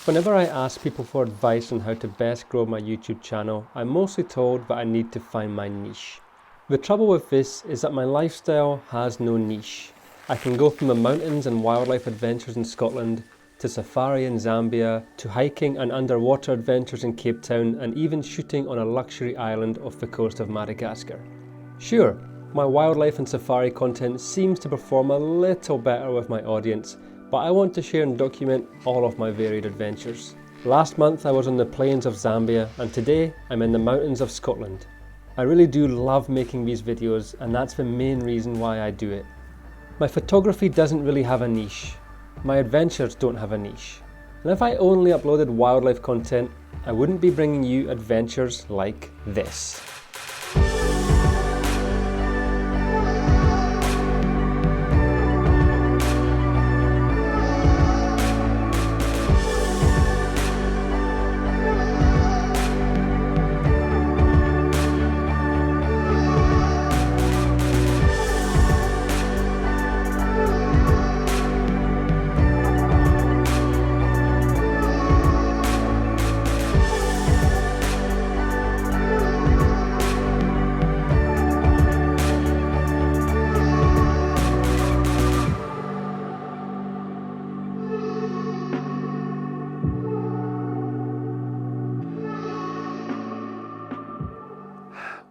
Whenever I ask people for advice on how to best grow my YouTube channel, I'm mostly told that I need to find my niche. The trouble with this is that my lifestyle has no niche. I can go from the mountains and wildlife adventures in Scotland, to safari in Zambia, to hiking and underwater adventures in Cape Town, and even shooting on a luxury island off the coast of Madagascar. Sure, my wildlife and safari content seems to perform a little better with my audience, but I want to share and document all of my varied adventures. Last month I was on the plains of Zambia, and today I'm in the mountains of Scotland. I really do love making these videos, and that's the main reason why I do it. My photography doesn't really have a niche. My adventures don't have a niche. And if I only uploaded wildlife content, I wouldn't be bringing you adventures like this.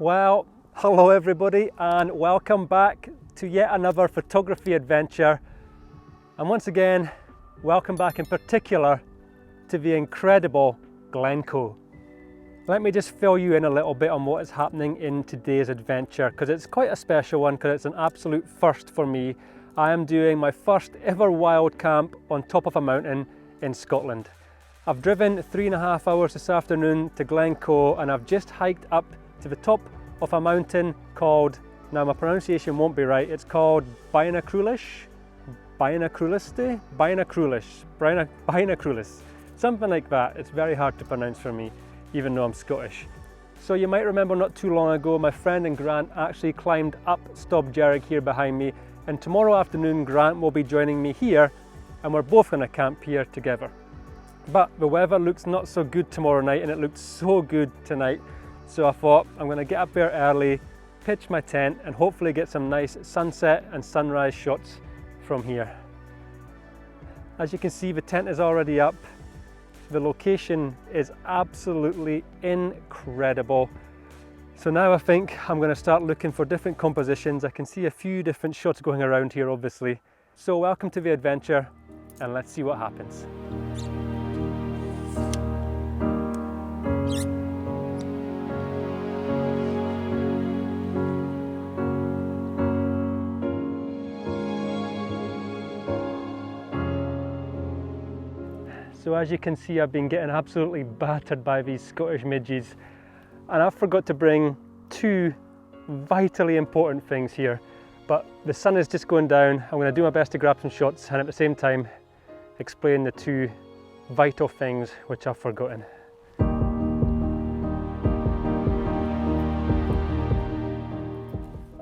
Well, hello everybody, and welcome back to yet another photography adventure. And once again, welcome back in particular to the incredible Glencoe. Let me just fill you in a little bit on what is happening in today's adventure, because it's quite a special one, because it's an absolute first for me. I am doing my first ever wild camp on top of a mountain in Scotland. I've driven 3.5 hours this afternoon to Glencoe, and I've just hiked up to the top of a mountain called, now my pronunciation won't be right, it's called Bainacrulis, something like that. It's very hard to pronounce for me, even though I'm Scottish. So you might remember not too long ago, my friend and Grant actually climbed up Stobjerrig here behind me, and tomorrow afternoon Grant will be joining me here, and we're both going to camp here together. But the weather looks not so good tomorrow night, and it looked so good tonight. So I thought I'm going to get up there early, pitch my tent, and hopefully get some nice sunset and sunrise shots from here. As you can see, the tent is already up. The location is absolutely incredible. So now I think I'm going to start looking for different compositions. I can see a few different shots going around here, obviously. So welcome to the adventure, and let's see what happens. So as you can see, I've been getting absolutely battered by these Scottish midges, and I forgot to bring two vitally important things here. But the sun is just going down. I'm going to do my best to grab some shots, and at the same time explain the two vital things which I've forgotten.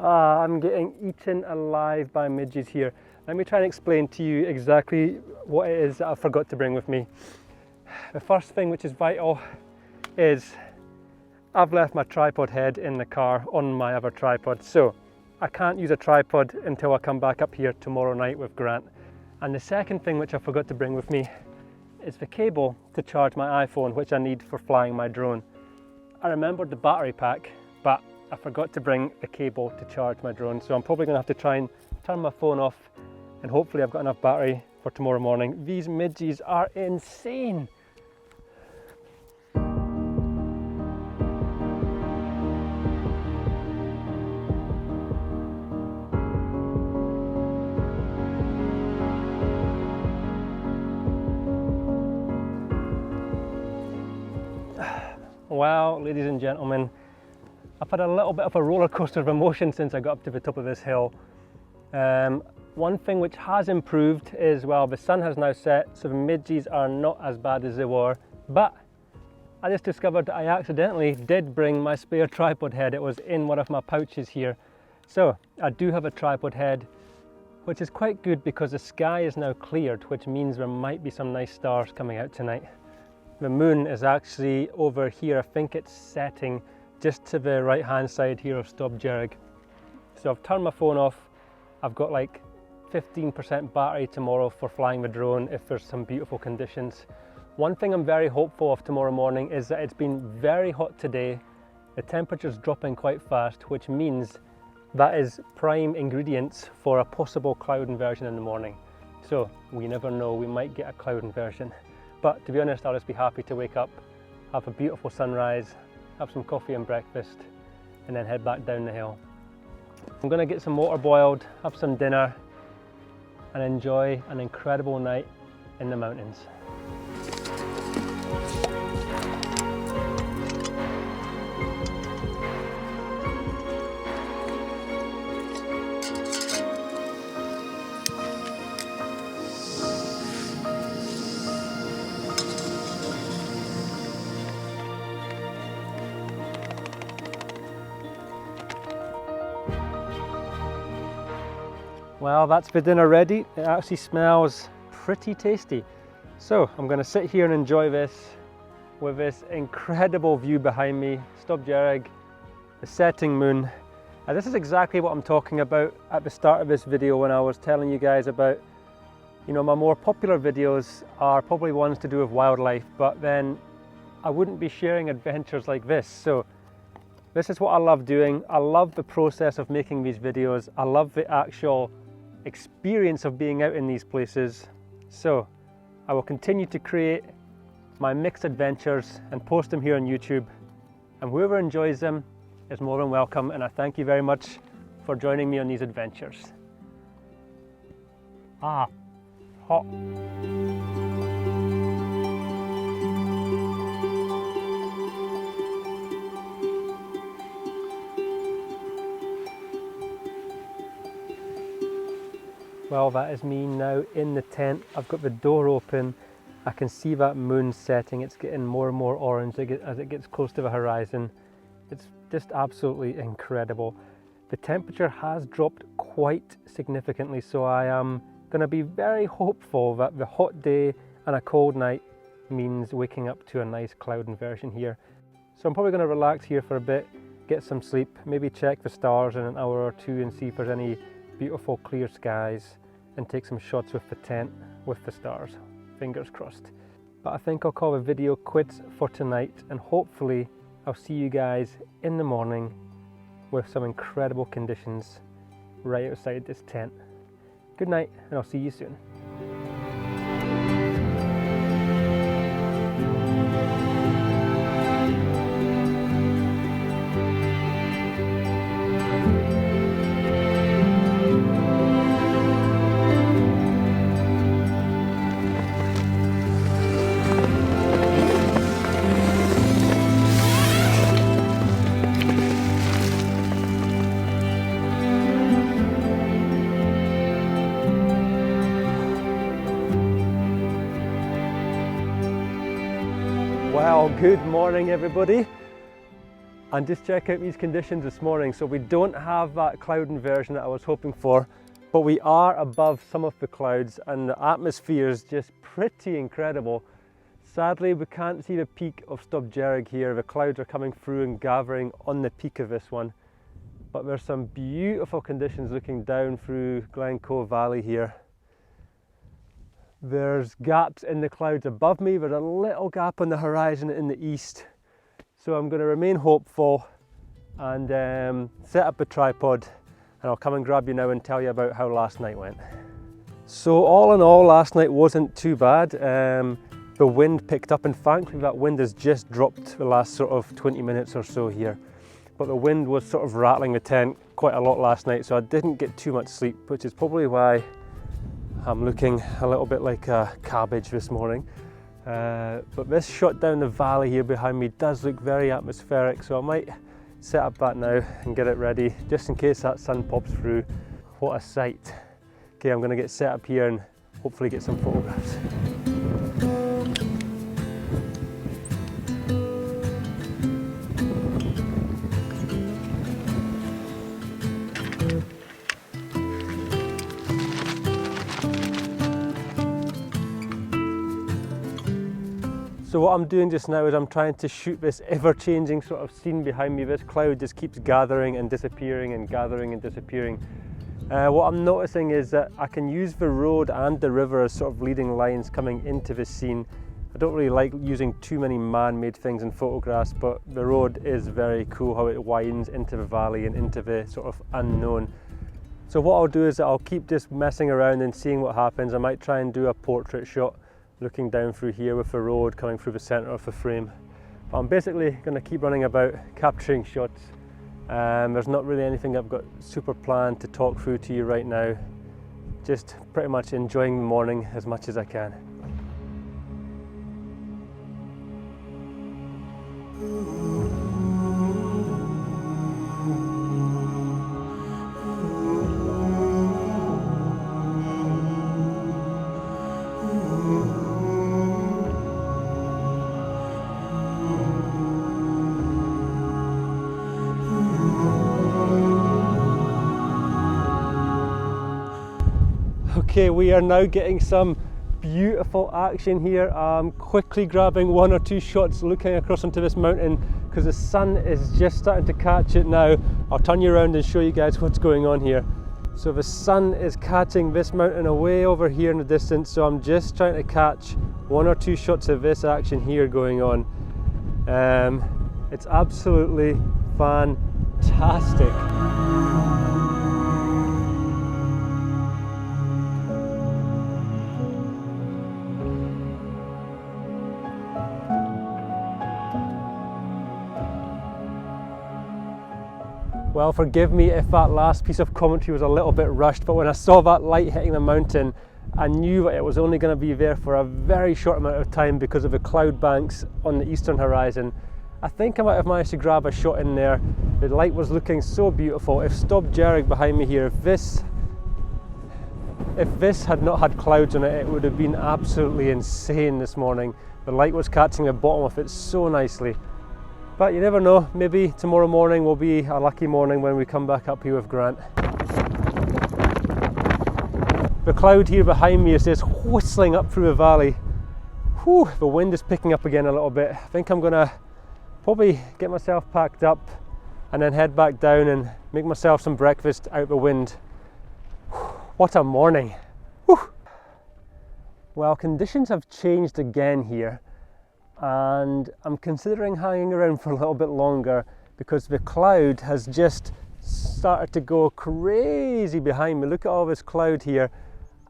I'm getting eaten alive by midges here. Let me try and explain to you exactly what it is that I forgot to bring with me. The first thing, which is vital, is I've left my tripod head in the car on my other tripod, so I can't use a tripod until I come back up here tomorrow night with Grant. And the second thing which I forgot to bring with me is the cable to charge my iPhone, which I need for flying my drone. I remembered the battery pack, but I forgot to bring the cable to charge my drone, so I'm probably going to have to try and turn my phone off, and hopefully I've got enough battery for tomorrow morning. These midges are insane. Well, ladies and gentlemen, I've had a little bit of a roller coaster of emotion since I got up to the top of this hill. One thing which has improved is, well, the sun has now set, so the midges are not as bad as they were, but I just discovered that I accidentally did bring my spare tripod head. It was in one of my pouches here. So I do have a tripod head. which is quite good because the sky is now cleared, which means there might be some nice stars coming out tonight. The moon is actually over here. I think it's setting just to the right hand side here of Stob Jerrig. So I've turned my phone off. I've got like 15% battery tomorrow for flying the drone if there's some beautiful conditions. One thing I'm very hopeful of tomorrow morning is that it's been very hot today. The temperature's dropping quite fast, which means that is prime ingredients for a possible cloud inversion in the morning. So we never know, we might get a cloud inversion. But to be honest, I'll just be happy to wake up, have a beautiful sunrise, have some coffee and breakfast, and then head back down the hill. I'm gonna get some water boiled, have some dinner, and enjoy an incredible night in the mountains. Well, that's the dinner ready. It actually smells pretty tasty. So I'm going to sit here and enjoy this with this incredible view behind me, Stob Jerrig, the setting moon. And this is exactly what I'm talking about at the start of this video when I was telling you guys about, my more popular videos are probably ones to do with wildlife, but then I wouldn't be sharing adventures like this. So this is what I love doing. I love the process of making these videos. I love the actual experience of being out in these places. So I will continue to create my mixed adventures and post them here on YouTube, and whoever enjoys them is more than welcome, and I thank you very much for joining me on these adventures. Hot. Well, that is me now in the tent. I've got the door open. I can see that moon setting. It's getting more and more orange as it gets close to the horizon. It's just absolutely incredible. The temperature has dropped quite significantly, so I am going to be very hopeful that the hot day and a cold night means waking up to a nice cloud inversion here. So I'm probably going to relax here for a bit, get some sleep, maybe check the stars in an hour or two and see if there's any beautiful clear skies, and take some shots with the tent with the stars. Fingers crossed. But I think I'll call the video quits for tonight, and hopefully I'll see you guys in the morning with some incredible conditions right outside this tent. Good night, and I'll see you soon. Well, good morning everybody, and just check out these conditions this morning. So we don't have that cloud inversion that I was hoping for, but we are above some of the clouds and the atmosphere is just pretty incredible. Sadly, we can't see the peak of Stob Jerrig here. The clouds are coming through and gathering on the peak of this one, but there's some beautiful conditions looking down through Glencoe Valley here. There's gaps in the clouds above me. There's a little gap on the horizon in the east. So I'm going to remain hopeful and set up a tripod, and I'll come and grab you now and tell you about how last night went. So all in all, last night wasn't too bad. The wind picked up, and thankfully that wind has just dropped the last sort of 20 minutes or so here. But the wind was sort of rattling the tent quite a lot last night, so I didn't get too much sleep, which is probably why I'm looking a little bit like a cabbage this morning. But this shot down the valley here behind me does look very atmospheric, so I might set up that now and get it ready just in case that sun pops through. What a sight. Okay, I'm going to get set up here and hopefully get some photographs. So what I'm doing just now is I'm trying to shoot this ever-changing sort of scene behind me. This cloud just keeps gathering and disappearing and gathering and disappearing. What I'm noticing is that I can use the road and the river as sort of leading lines coming into this scene. I don't really like using too many man-made things in photographs, but the road is very cool how it winds into the valley and into the sort of unknown. So what I'll do is I'll keep just messing around and seeing what happens. I might try and do a portrait shot looking down through here with the road coming through the centre of the frame. But I'm basically going to keep running about capturing shots. There's not really anything I've got super planned to talk through to you right now. Just pretty much enjoying the morning as much as I can. Okay, we are now getting some beautiful action here. I'm quickly grabbing one or two shots looking across onto this mountain because the sun is just starting to catch it now. I'll turn you around and show you guys what's going on here. So the sun is catching this mountain away over here in the distance, so I'm just trying to catch one or two shots of this action here going on. It's absolutely fantastic. Well, forgive me if that last piece of commentary was a little bit rushed, but when I saw that light hitting the mountain, I knew that it was only going to be there for a very short amount of time because of the cloud banks on the eastern horizon. I think I might have managed to grab a shot in there. The light was looking so beautiful. If Stob Jerrig behind me here, if this had not had clouds on it, it would have been absolutely insane this morning. The light was catching the bottom of it so nicely. But you never know, maybe tomorrow morning will be a lucky morning when we come back up here with Grant. The cloud here behind me is just whistling up through the valley. Whew, the wind is picking up again a little bit. I think I'm gonna probably get myself packed up and then head back down and make myself some breakfast out the wind. What a morning. Whew. Well, conditions have changed again here, and I'm considering hanging around for a little bit longer because the cloud has just started to go crazy behind me. Look at all this cloud here,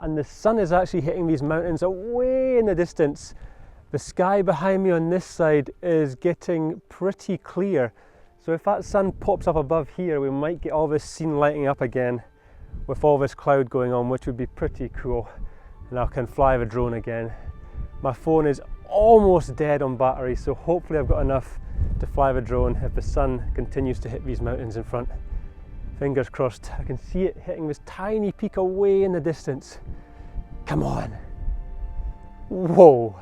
and the sun is actually hitting these mountains away in the distance. The sky behind me on this side is getting pretty clear, so if that sun pops up above here, we might get all this scene lighting up again with all this cloud going on, which would be pretty cool. And I can fly the drone again. My phone is almost dead on battery, so hopefully I've got enough to fly the drone if the sun continues to hit these mountains in front. Fingers crossed. I can see it hitting this tiny peak away in the distance. Come on. Whoa.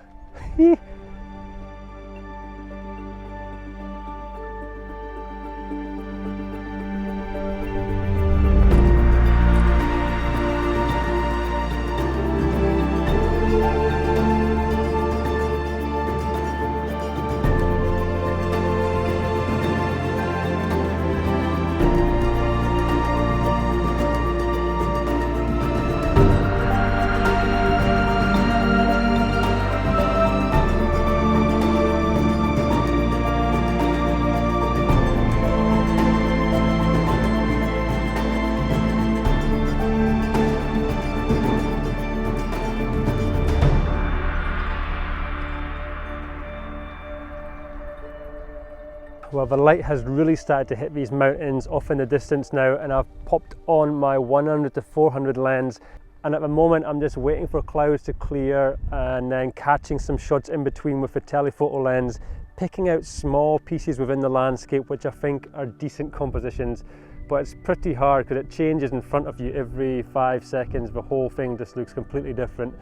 Well, the light has really started to hit these mountains off in the distance now, and I've popped on my 100 to 400 lens, and at the moment I'm just waiting for clouds to clear and then catching some shots in between with the telephoto lens, picking out small pieces within the landscape which I think are decent compositions. But it's pretty hard because it changes in front of you every 5 seconds. The whole thing just looks completely different.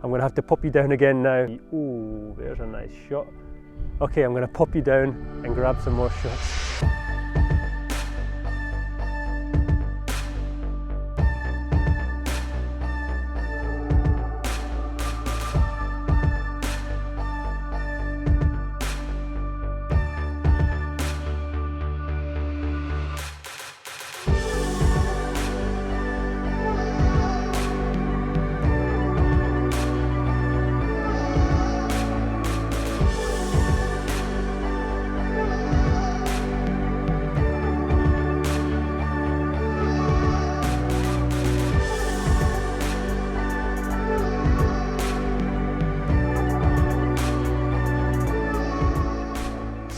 I'm going to have to pop you down again now. Ooh, there's a nice shot. Okay, I'm going to pop you down and grab some more shots.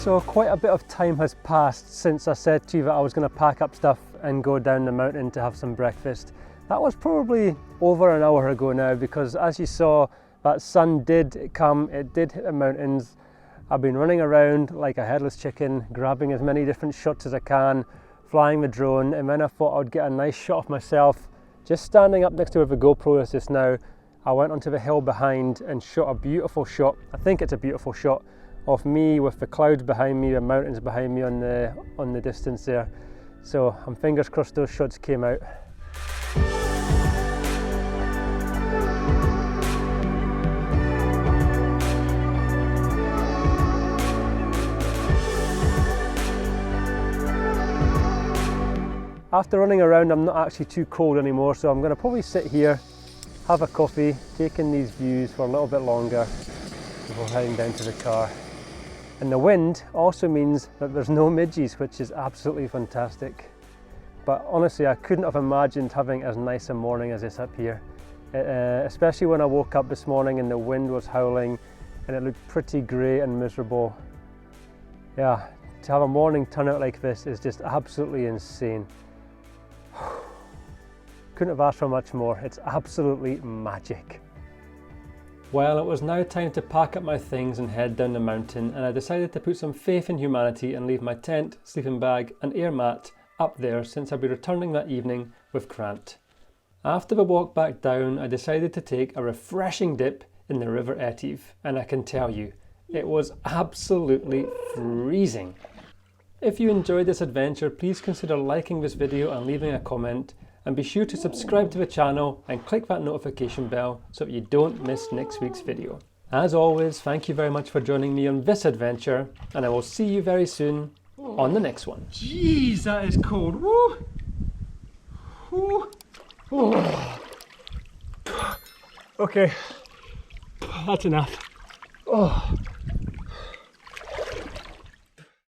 So quite a bit of time has passed since I said to you that I was going to pack up stuff and go down the mountain to have some breakfast. That was probably over an hour ago now, because as you saw, that sun did come, it did hit the mountains. I've been running around like a headless chicken, grabbing as many different shots as I can, flying the drone, and then I thought I'd get a nice shot of myself just standing up next to where the GoPro is just now. I went onto the hill behind and shot a beautiful shot, I think it's a beautiful shot, of me with the clouds behind me, the mountains behind me on the distance there. So I'm fingers crossed those shots came out. After running around, I'm not actually too cold anymore, so I'm going to probably sit here, have a coffee, take in these views for a little bit longer before heading down to the car. And the wind also means that there's no midges, which is absolutely fantastic. But honestly, I couldn't have imagined having as nice a morning as this up here. Especially when I woke up this morning and the wind was howling and it looked pretty grey and miserable. Yeah, to have a morning turn out like this is just absolutely insane. Couldn't have asked for much more. It's absolutely magic. Well, it was now time to pack up my things and head down the mountain, and I decided to put some faith in humanity and leave my tent, sleeping bag and air mat up there, since I'll be returning that evening with Grant. After the walk back down, I decided to take a refreshing dip in the River Etive, and I can tell you, it was absolutely freezing. If you enjoyed this adventure, please consider liking this video and leaving a comment, and be sure to subscribe to the channel and click that notification bell so that you don't miss next week's video. As always, thank you very much for joining me on this adventure, and I will see you very soon on the next one. Jeez, that is cold. Woo! Woo! Oh. Okay, that's enough. Oh.